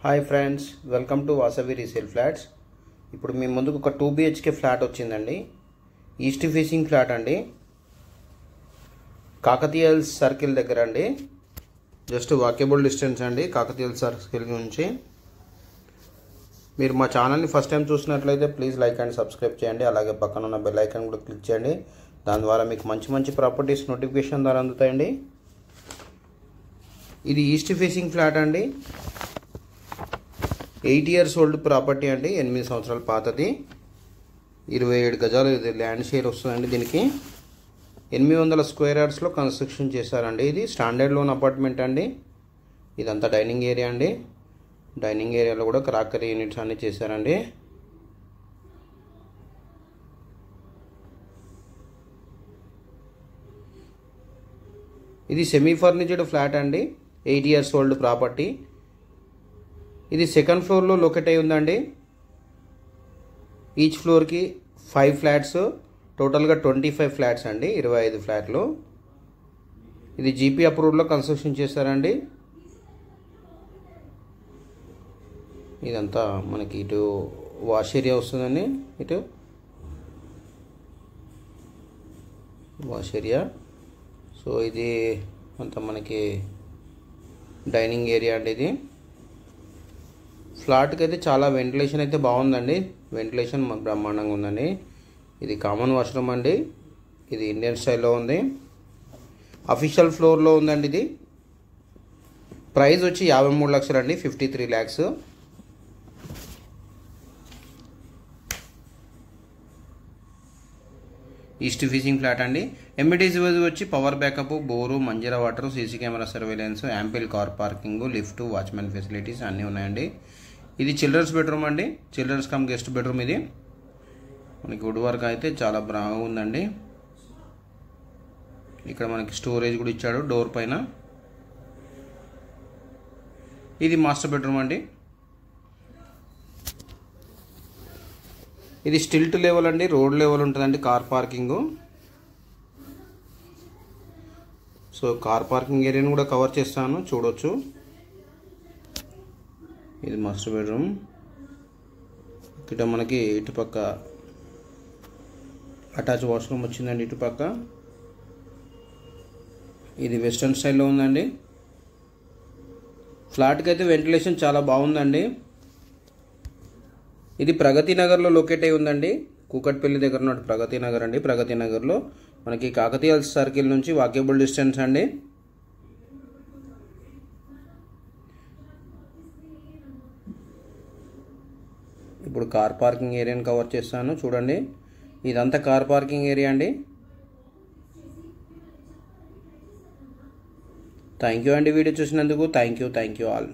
Hi friends, welcome to Vasavi resale flats. ఇప్పుడు మీ ముందుకు ఒక 2 BHK ఫ్లాట్ వచ్చిందండి. ఈస్ట్ ఫేసింగ్ ఫ్లాట్ అండి. కాకతీయ సర్కిల్ దగ్గర అండి. జస్ట్ వాకేబుల్ డిస్టెన్స్ అండి కాకతీయ సర్కిల్ నుంచి. మీరు మా ఛానల్ని ఫస్ట్ టైం చూసినట్లయితే ప్లీజ్ లైక్ అండ్ సబ్స్క్రైబ్ చేయండి. అలాగే పక్కన ఉన్న బెల్ ఐకాన్ కూడా క్లిక్ చేయండి. దాని ద్వారా మీకు మంచి మంచి ప్రాపర్టీస్ నోటిఫికేషన్ ద్వారా అందుతాయండి. ఇది ఈస్ట్ ఫేసింగ్ ఫ్లాట్ అండి. 8 years ఓల్డ్ ప్రాపర్టీ అండి. 8 సంవత్సరాల పాతది. 27 గజాలు ఇది ల్యాండ్ షేర్ వస్తుందండి. దీనికి 800 స్క్వేర్ యార్డ్స్లో కన్స్ట్రక్షన్ చేశారండి. ఇది స్టాండర్డ్ లోన్ అపార్ట్మెంట్ అండి. ఇదంతా డైనింగ్ ఏరియా అండి. డైనింగ్ ఏరియాలో కూడా క్రాకరీ యూనిట్స్ అన్ని చేశారండి. ఇది సెమీ ఫర్నిచర్డ్ ఫ్లాట్ అండి. 8 years ఓల్డ్ ప్రాపర్టీ. ఇది సెకండ్ ఫ్లోర్లో లొకేట్ అయి ఉందండి. ఈచ్ ఫ్లోర్కి 5 ఫ్లాట్స్, టోటల్గా 25 ఫ్లాట్స్ అండి. 25 ఫ్లాట్లు. ఇది జీపీ అప్రూవ్డ్లో కన్స్ట్రక్షన్ చేశారండి. ఇదంతా మనకి ఇటు వాష్ ఏరియా వస్తుందండి. ఇటు వాష్ ఏరియా. సో ఇది అంతా మనకి డైనింగ్ ఏరియా అండి. ఇది ఫ్లాట్కి అయితే చాలా వెంటిలేషన్ అయితే బాగుందండి. వెంటిలేషన్ బ్రహ్మాండంగా ఉందండి. ఇది కామన్ వాష్రూమ్ అండి. ఇది ఇండియన్ స్టైల్లో ఉంది. అఫీషియల్ ఫ్లోర్లో ఉందండి. ఇది ప్రైస్ వచ్చి 53 లక్షలు అండి. 53 lakhs. ఈస్ట్ ఫేసింగ్ ఫ్లాట్ అండి. ఎమ్యూనిటీస్ వచ్చి power backup, bore, Manjeera water, CC camera surveillance, ample car parking, lift, watchman facilities అన్నీ ఉన్నాయండి. ఇది చిల్డ్రన్స్ బెడ్రూమ్ అండి. Children's cum guest bedroom. ఇది మనకి వుడ్ వర్క్ అయితే చాలా బాగుందండి. ఇక్కడ మనకి స్టోరేజ్ కూడా ఇచ్చాడు డోర్ పైన. ఇది మాస్టర్ బెడ్రూమ్ అండి. ఇది స్టిల్ట్ లెవెల్ అండి. రోడ్ లెవెల్ ఉంటుందండి. Car parking. So car parking ఏరియాని కూడా కవర్ చేస్తాను, చూడొచ్చు. ఇది మాస్టర్ బెడ్రూమ్. ఇక్కడ మనకి ఇటుపక్క అటాచ్ వాష్రూమ్ వచ్చిందండి. ఇటుపక్క ఇది వెస్టర్న్ స్టైల్లో ఉందండి. ఫ్లాట్కి అయితే వెంటిలేషన్ చాలా బాగుందండి. ఇది ప్రగతి నగర్లో లొకేట్ అయి ఉందండి. కూకట్పల్లి దగ్గర ఉన్న ప్రగతి నగర్ అండి. ప్రగతి నగర్లో మనకి కాకతీయ సర్కిల్ నుంచి వాకేబుల్ డిస్టెన్స్ అండి. ఇప్పుడు కార్ పార్కింగ్ ఏరియాని కవర్ చేస్తాను, చూడండి. ఇదంతా కార్ పార్కింగ్ ఏరియా అండి. థ్యాంక్ యూ అండి వీడియో చూసినందుకు. Thank you all.